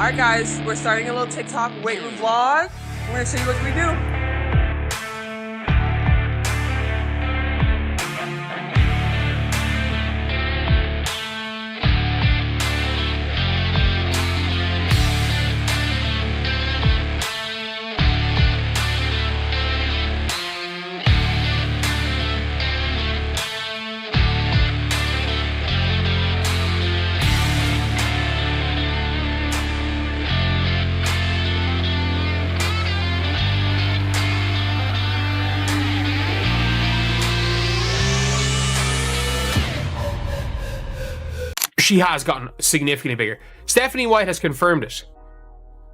Alright guys, we're starting a little TikTok weight room vlog. We're gonna show you what we do. She has gotten significantly bigger. Stephanie White has confirmed it.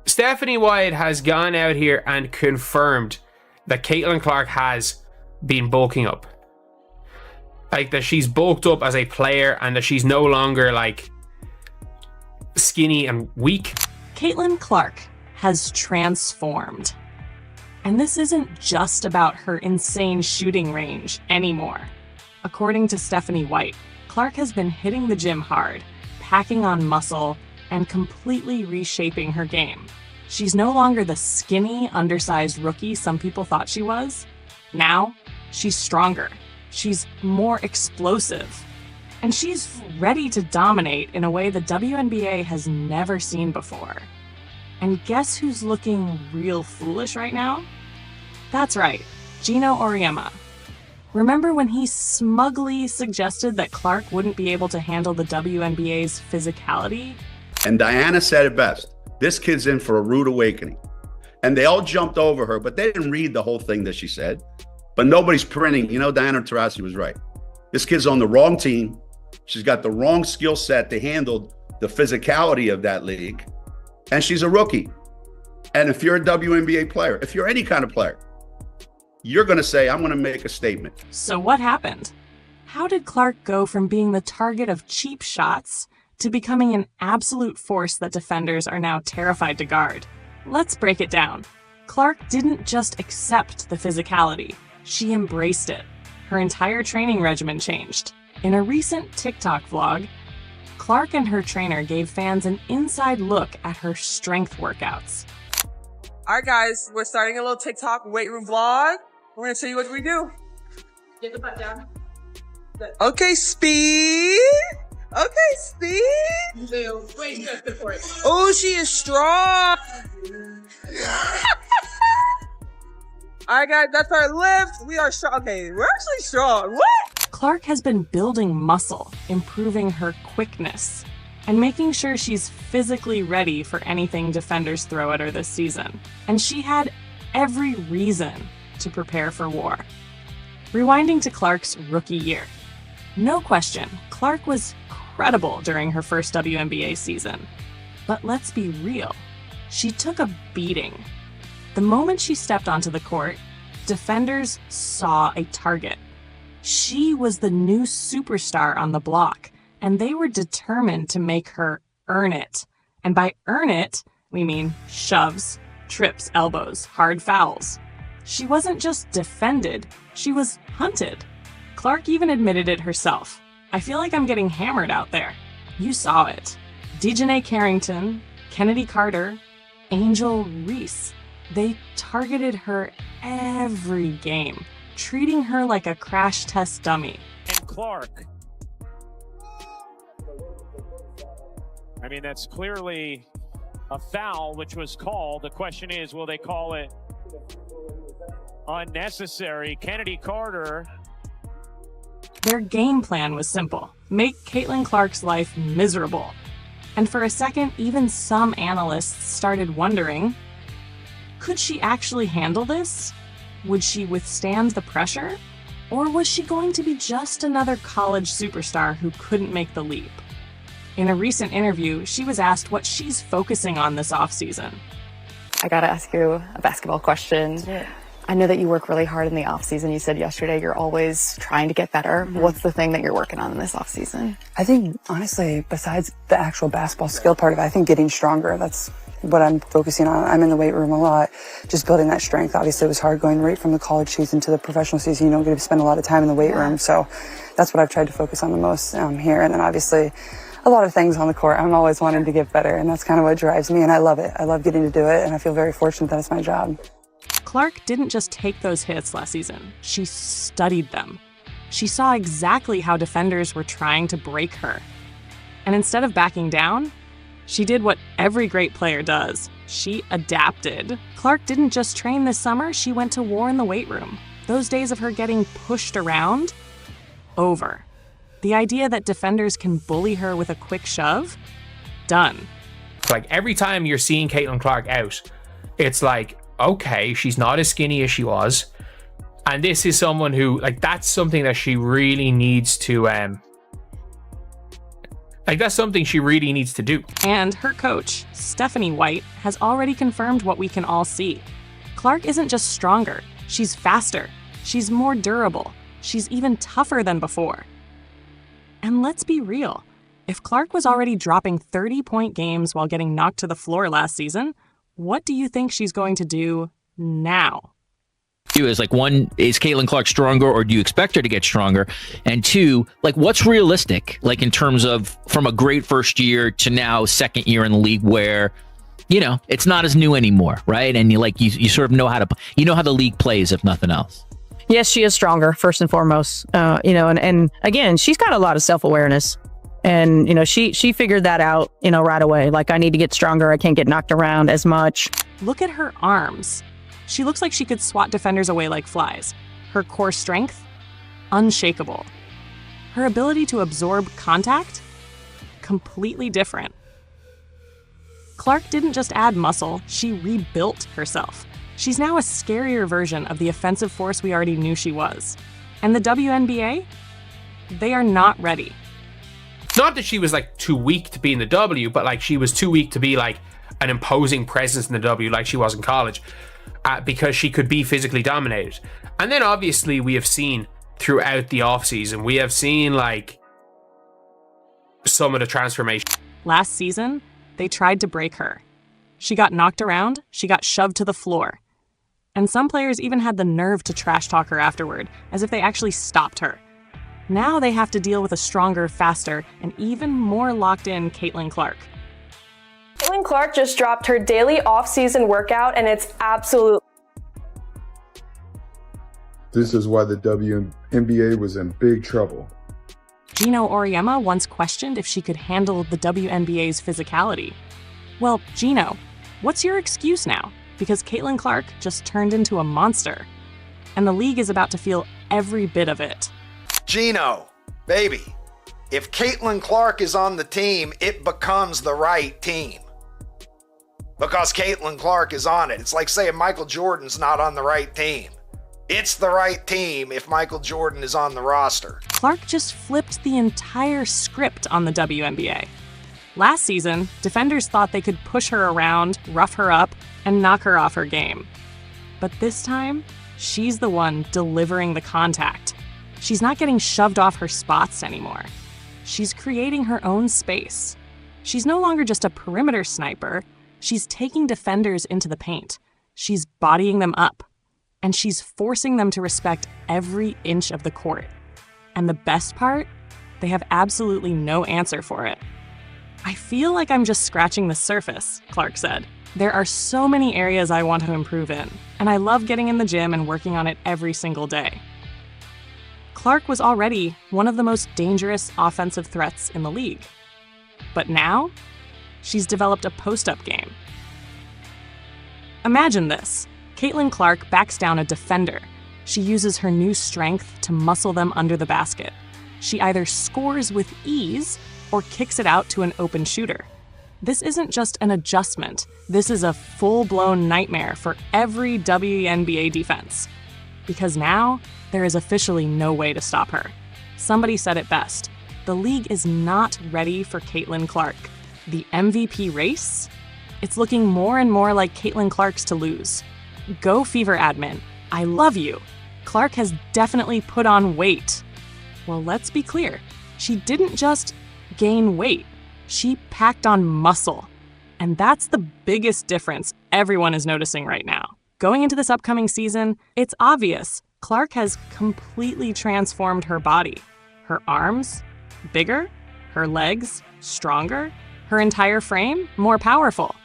Stephanie White has gone out here and confirmed that Caitlin Clark has been bulking up. Like, that she's bulked up as a player and that she's no longer like skinny and weak. Caitlin Clark has transformed. And this isn't just about her insane shooting range anymore. According to Stephanie White, Clark has been hitting the gym hard, packing on muscle, and completely reshaping her game. She's no longer the skinny, undersized rookie some people thought she was. Now, she's stronger. She's more explosive. And she's ready to dominate in a way the WNBA has never seen before. And guess who's looking real foolish right now? That's right, Geno Auriemma. Remember when he smugly suggested that Clark wouldn't be able to handle the WNBA's physicality? And Diana said it best. This kid's in for a rude awakening. And they all jumped over her, but they didn't read the whole thing that she said. But nobody's printing. You know, Diana Taurasi was right. This kid's on the wrong team. She's got the wrong skill set to handle the physicality of that league. And she's a rookie. And if you're a WNBA player, if you're any kind of player, you're going to say, I'm going to make a statement. So what happened? How did Clark go from being the target of cheap shots to becoming an absolute force that defenders are now terrified to guard? Let's break it down. Clark didn't just accept the physicality. She embraced it. Her entire training regimen changed. In a recent TikTok vlog, Clark and her trainer gave fans an inside look at her strength workouts. Alright guys, we're starting a little TikTok weight room vlog. We're gonna show you what we do. Get the butt down. Okay, speed. Okay, speed. Wait, good for it. Oh, she is strong. Alright guys, that's our lift. We are strong. Okay, we're actually strong. What? Clark has been building muscle, improving her quickness, and making sure she's physically ready for anything defenders throw at her this season. And she had every reason to prepare for war. Rewinding to Clark's rookie year. No question, Clark was credible during her first WNBA season. But let's be real, she took a beating. The moment she stepped onto the court, defenders saw a target. She was the new superstar on the block, and they were determined to make her earn it. And by earn it, we mean shoves, trips, elbows, hard fouls. She wasn't just defended, she was hunted. Clark even admitted it herself. I feel like I'm getting hammered out there. You saw it. Dejanay Carrington, Kennedy Carter, Angel Reese. They targeted her every game, treating her like a crash test dummy. And Clark. I mean, that's clearly a foul, which was called. The question is, will they call it unnecessary? Kennedy Carter. Their game plan was simple. Make Caitlin Clark's life miserable. And for a second, even some analysts started wondering, could she actually handle this? Would she withstand the pressure? Or was she going to be just another college superstar who couldn't make the leap? In a recent interview, she was asked what she's focusing on this offseason. I gotta ask you a basketball question. Yeah. I know that you work really hard in the off season. You said yesterday you're always trying to get better. Mm-hmm. What's the thing that you're working on in this off season? I think, honestly, besides the actual basketball skill part of it, I think getting stronger. That's what I'm focusing on. I'm in the weight room a lot, just building that strength. Obviously, it was hard going right from the college season to the professional season. You don't get to spend a lot of time in the weight room. So that's what I've tried to focus on the most here. And then obviously, a lot of things on the court. I'm always wanting to get better, and that's kind of what drives me, and I love it. I love getting to do it, and I feel very fortunate that it's my job. Clark didn't just take those hits last season. She studied them. She saw exactly how defenders were trying to break her. And instead of backing down, she did what every great player does. She adapted. Clark didn't just train this summer, she went to war in the weight room. Those days of her getting pushed around, over. The idea that defenders can bully her with a quick shove, done. Like every time you're seeing Caitlin Clark out, it's like, okay, she's not as skinny as she was. And this is someone who, like, that's something that she really needs to, that's something she really needs to do. And her coach, Stephanie White, has already confirmed what we can all see. Clark isn't just stronger, she's faster, she's more durable, she's even tougher than before. And let's be real, if Clark was already dropping 30-point games while getting knocked to the floor last season, what do you think she's going to do now? Is like, one, is Caitlin Clark stronger, or do you expect her to get stronger? And two, like, what's realistic, like, in terms of from a great first year to now second year in the league where, you know, it's not as new anymore, right? And you sort of know how the league plays, if nothing else. Yes, she is stronger, first and foremost. And again, she's got a lot of self-awareness. And, she figured that out, right away. Like, I need to get stronger. I can't get knocked around as much. Look at her arms. She looks like she could swat defenders away like flies. Her core strength, unshakable. Her ability to absorb contact, completely different. Clark didn't just add muscle, she rebuilt herself. She's now a scarier version of the offensive force we already knew she was. And the WNBA? They are not ready. Not that she was like too weak to be in the W, but like she was too weak to be like an imposing presence in the W like she was in college. Because she could be physically dominated. And then obviously we have seen throughout the offseason, we have seen like some of the transformation. Last season, they tried to break her. She got knocked around, she got shoved to the floor. And some players even had the nerve to trash talk her afterward, as if they actually stopped her. Now they have to deal with a stronger, faster, and even more locked-in Caitlin Clark. Caitlin Clark just dropped her daily off-season workout, and it's absolute. This is why the WNBA was in big trouble. Geno Auriemma once questioned if she could handle the WNBA's physicality. Well, Geno, what's your excuse now? Because Caitlin Clark just turned into a monster. And the league is about to feel every bit of it. Geno, baby, if Caitlin Clark is on the team, it becomes the right team. Because Caitlin Clark is on it. It's like saying Michael Jordan's not on the right team. It's the right team if Michael Jordan is on the roster. Clark just flipped the entire script on the WNBA. Last season, defenders thought they could push her around, rough her up, and knock her off her game. But this time, she's the one delivering the contact. She's not getting shoved off her spots anymore. She's creating her own space. She's no longer just a perimeter sniper. She's taking defenders into the paint. She's bodying them up. And she's forcing them to respect every inch of the court. And the best part? They have absolutely no answer for it. I feel like I'm just scratching the surface, Clark said. There are so many areas I want to improve in, and I love getting in the gym and working on it every single day. Clark was already one of the most dangerous offensive threats in the league. But now, she's developed a post-up game. Imagine this. Caitlin Clark backs down a defender. She uses her new strength to muscle them under the basket. She either scores with ease or kicks it out to an open shooter. This isn't just an adjustment. This is a full-blown nightmare for every WNBA defense. Because now, there is officially no way to stop her. Somebody said it best. The league is not ready for Caitlin Clark. The MVP race? It's looking more and more like Caitlin Clark's to lose. Go Fever admin. I love you. Clark has definitely put on weight. Well, let's be clear. She didn't just gain weight. She packed on muscle. And that's the biggest difference everyone is noticing right now. Going into this upcoming season, it's obvious. Clark has completely transformed her body. Her arms, bigger. her legs stronger, her entire frame more powerful.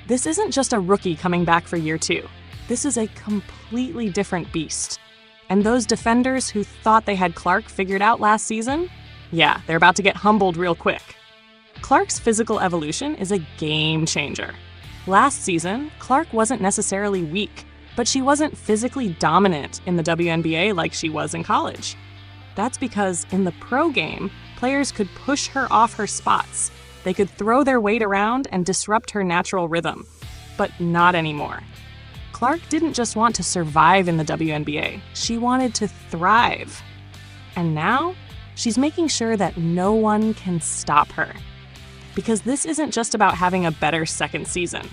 This isn't just a rookie coming back for year 2. This is a completely different beast. And those defenders who thought they had Clark figured out last season, yeah, they're about to get humbled real quick. Clark's physical evolution is a game changer. Last season, Clark wasn't necessarily weak, but she wasn't physically dominant in the WNBA like she was in college. That's because in the pro game, players could push her off her spots. They could throw their weight around and disrupt her natural rhythm, but not anymore. Clark didn't just want to survive in the WNBA, she wanted to thrive. And now, she's making sure that no one can stop her. Because this isn't just about having a better second season.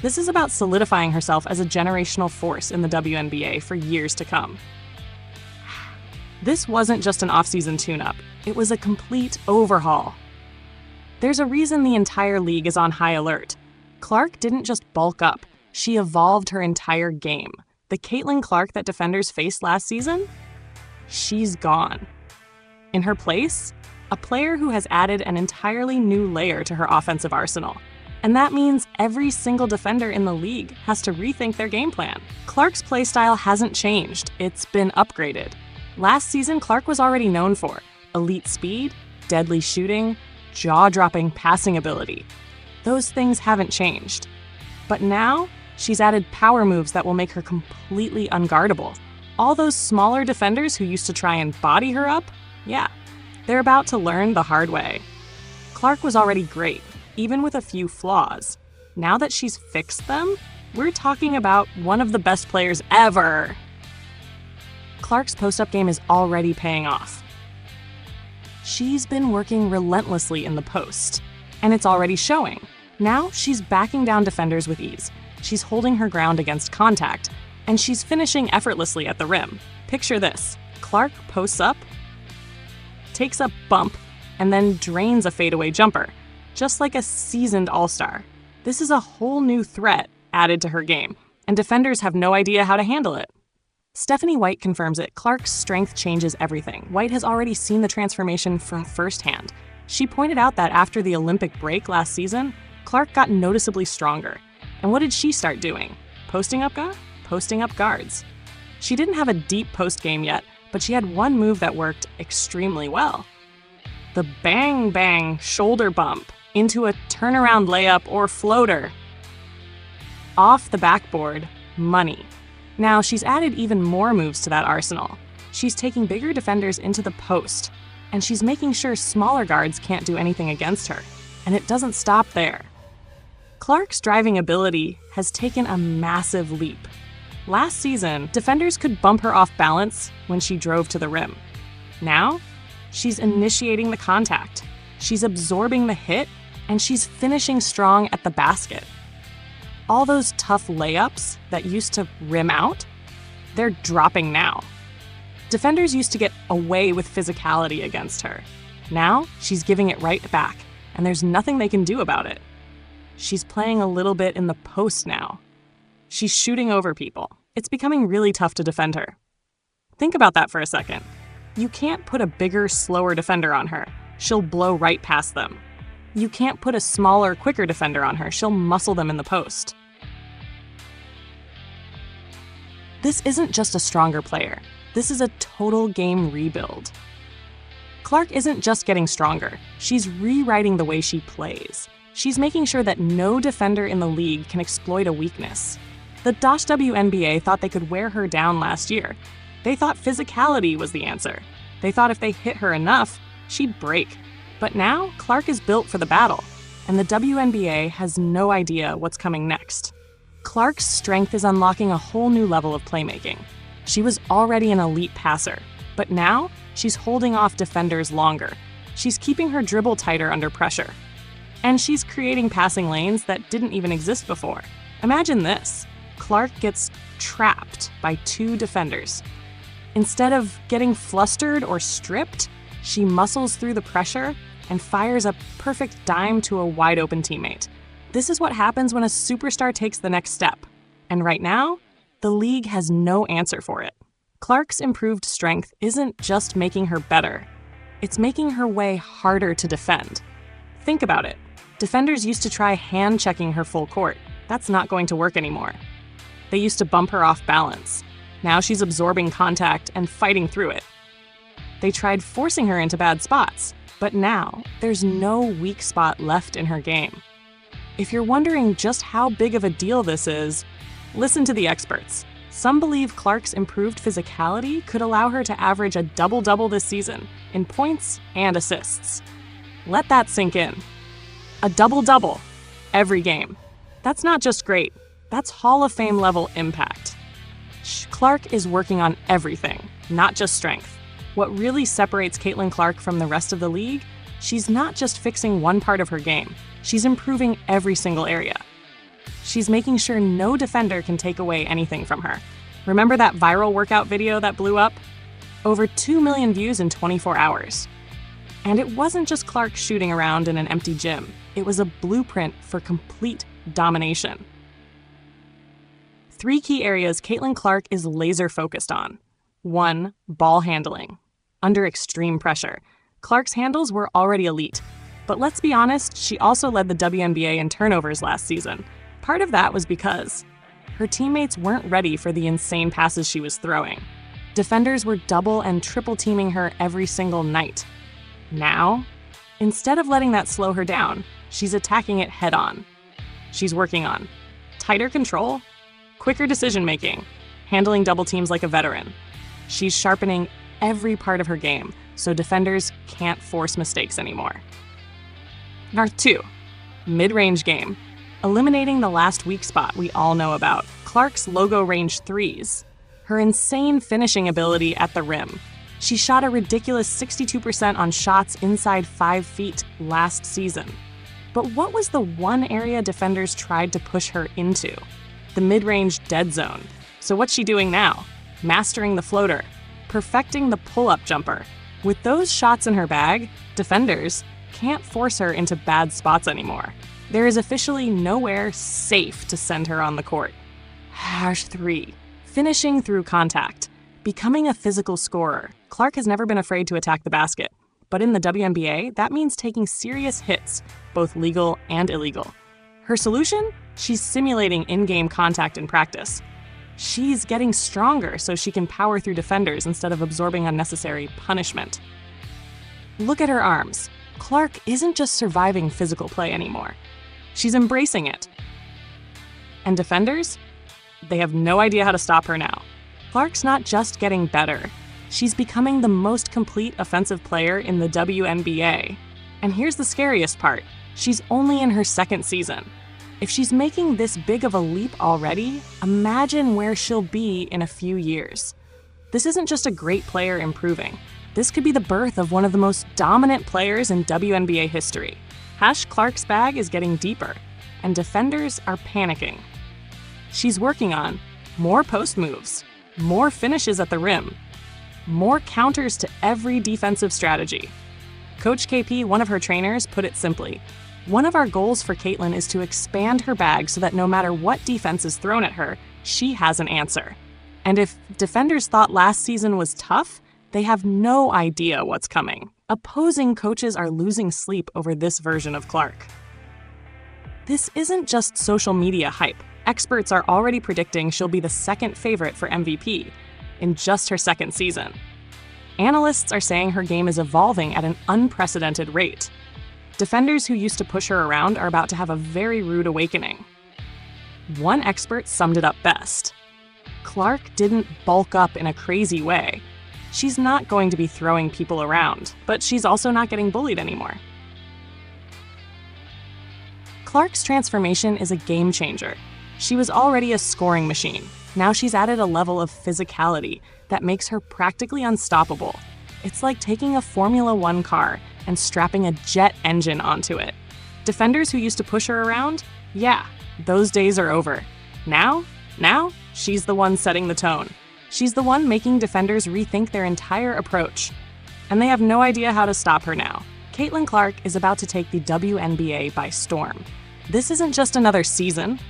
This is about solidifying herself as a generational force in the WNBA for years to come. This wasn't just an off-season tune-up, it was a complete overhaul. There's a reason the entire league is on high alert. Clark didn't just bulk up, she evolved her entire game. The Caitlin Clark that defenders faced last season? She's gone. In her place, a player who has added an entirely new layer to her offensive arsenal. And that means every single defender in the league has to rethink their game plan. Clark's playstyle hasn't changed, it's been upgraded. Last season, Clark was already known for elite speed, deadly shooting, jaw-dropping passing ability. Those things haven't changed. But now, she's added power moves that will make her completely unguardable. All those smaller defenders who used to try and body her up, yeah, they're about to learn the hard way. Clark was already great, even with a few flaws. Now that she's fixed them, we're talking about one of the best players ever. Clark's post-up game is already paying off. She's been working relentlessly in the post, and it's already showing. Now she's backing down defenders with ease. She's holding her ground against contact, and she's finishing effortlessly at the rim. Picture this. Clark posts up, takes a bump, and then drains a fadeaway jumper, just like a seasoned all-star. This is a whole new threat added to her game, and defenders have no idea how to handle it. Stephanie White confirms it. Clark's strength changes everything. White has already seen the transformation from firsthand. She pointed out that after the Olympic break last season, Clark got noticeably stronger. And what did she start doing? Posting up guards. She didn't have a deep post game yet, but she had one move that worked extremely well. The bang-bang shoulder bump into a turnaround layup or floater. Off the backboard, money. Now, she's added even more moves to that arsenal. She's taking bigger defenders into the post, and she's making sure smaller guards can't do anything against her. And it doesn't stop there. Clark's driving ability has taken a massive leap. Last season, defenders could bump her off balance when she drove to the rim. Now, she's initiating the contact, she's absorbing the hit, and she's finishing strong at the basket. All those tough layups that used to rim out, they're dropping now. Defenders used to get away with physicality against her. Now, she's giving it right back, and there's nothing they can do about it. She's playing a little bit in the post now. She's shooting over people. It's becoming really tough to defend her. Think about that for a second. You can't put a bigger, slower defender on her. She'll blow right past them. You can't put a smaller, quicker defender on her. She'll muscle them in the post. This isn't just a stronger player. This is a total game rebuild. Clark isn't just getting stronger. She's rewriting the way she plays. She's making sure that no defender in the league can exploit a weakness. The WNBA thought they could wear her down last year. They thought physicality was the answer. They thought if they hit her enough, she'd break. But now, Clark is built for the battle, and the WNBA has no idea what's coming next. Clark's strength is unlocking a whole new level of playmaking. She was already an elite passer, but now she's holding off defenders longer. She's keeping her dribble tighter under pressure. And she's creating passing lanes that didn't even exist before. Imagine this. Clark gets trapped by two defenders. Instead of getting flustered or stripped, she muscles through the pressure and fires a perfect dime to a wide-open teammate. This is what happens when a superstar takes the next step. And right now, the league has no answer for it. Clark's improved strength isn't just making her better. It's making her way harder to defend. Think about it. Defenders used to try hand-checking her full court. That's not going to work anymore. They used to bump her off balance. Now she's absorbing contact and fighting through it. They tried forcing her into bad spots, but now there's no weak spot left in her game. If you're wondering just how big of a deal this is, listen to the experts. Some believe Clark's improved physicality could allow her to average a double-double this season in points and assists. Let that sink in. A double-double every game. That's not just great, that's Hall of Fame level impact. Clark is working on everything, not just strength. What really separates Caitlin Clark from the rest of the league, she's not just fixing one part of her game, she's improving every single area. She's making sure no defender can take away anything from her. Remember that viral workout video that blew up? Over 2 million views in 24 hours. And it wasn't just Clark shooting around in an empty gym. It was a blueprint for complete domination. 3 key areas Caitlin Clark is laser focused on. 1. Ball handling. Under extreme pressure. Clark's handles were already elite. But let's be honest, she also led the WNBA in turnovers last season. Part of that was because her teammates weren't ready for the insane passes she was throwing. Defenders were double and triple teaming her every single night. Now, instead of letting that slow her down, she's attacking it head on. She's working on tighter control, quicker decision-making, handling double teams like a veteran. She's sharpening every part of her game, so defenders can't force mistakes anymore. Number 2, mid-range game. Eliminating the last weak spot we all know about, Clark's logo range threes. Her insane finishing ability at the rim. She shot a ridiculous 62% on shots inside 5 feet last season. But what was the one area defenders tried to push her into? The mid-range dead zone. So what's she doing now? Mastering the floater, perfecting the pull-up jumper. With those shots in her bag, defenders can't force her into bad spots anymore. There is officially nowhere safe to send her on the court. 3. Finishing through contact. Becoming a physical scorer. Clark has never been afraid to attack the basket. But in the WNBA, that means taking serious hits, both legal and illegal. Her solution? She's simulating in-game contact in practice. She's getting stronger so she can power through defenders instead of absorbing unnecessary punishment. Look at her arms. Clark isn't just surviving physical play anymore. She's embracing it. And defenders? They have no idea how to stop her now. Clark's not just getting better. She's becoming the most complete offensive player in the WNBA. And here's the scariest part. She's only in her 2nd season. If she's making this big of a leap already, imagine where she'll be in a few years. This isn't just a great player improving. This could be the birth of one of the most dominant players in WNBA history. Clark's bag is getting deeper, and defenders are panicking. She's working on more post moves, more finishes at the rim, more counters to every defensive strategy. Coach KP, one of her trainers, put it simply, one of our goals for Caitlin is to expand her bag so that no matter what defense is thrown at her, she has an answer. And if defenders thought last season was tough, they have no idea what's coming. Opposing coaches are losing sleep over this version of Clark. This isn't just social media hype. Experts are already predicting she'll be the 2nd favorite for MVP in just her 2nd season. Analysts are saying her game is evolving at an unprecedented rate. Defenders who used to push her around are about to have a very rude awakening. One expert summed it up best. Clark didn't bulk up in a crazy way. She's not going to be throwing people around, but she's also not getting bullied anymore. Clark's transformation is a game changer. She was already a scoring machine. Now she's added a level of physicality that makes her practically unstoppable. It's like taking a Formula One car and strapping a jet engine onto it. Defenders who used to push her around? Yeah, those days are over. Now, she's the one setting the tone. She's the one making defenders rethink their entire approach. And they have no idea how to stop her now. Caitlin Clark is about to take the WNBA by storm. This isn't just another season.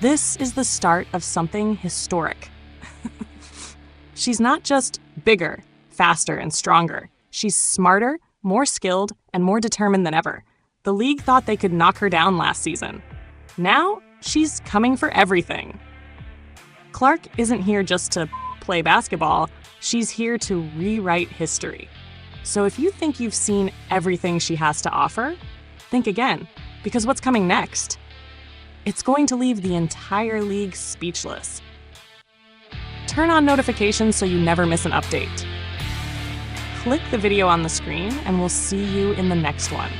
This is the start of something historic. She's not just bigger, faster, and stronger. She's smarter, more skilled, and more determined than ever. The league thought they could knock her down last season. Now, she's coming for everything. Clark isn't here just to play basketball, she's here to rewrite history. So if you think you've seen everything she has to offer, think again, because what's coming next? It's going to leave the entire league speechless. Turn on notifications so you never miss an update. Click the video on the screen and we'll see you in the next one.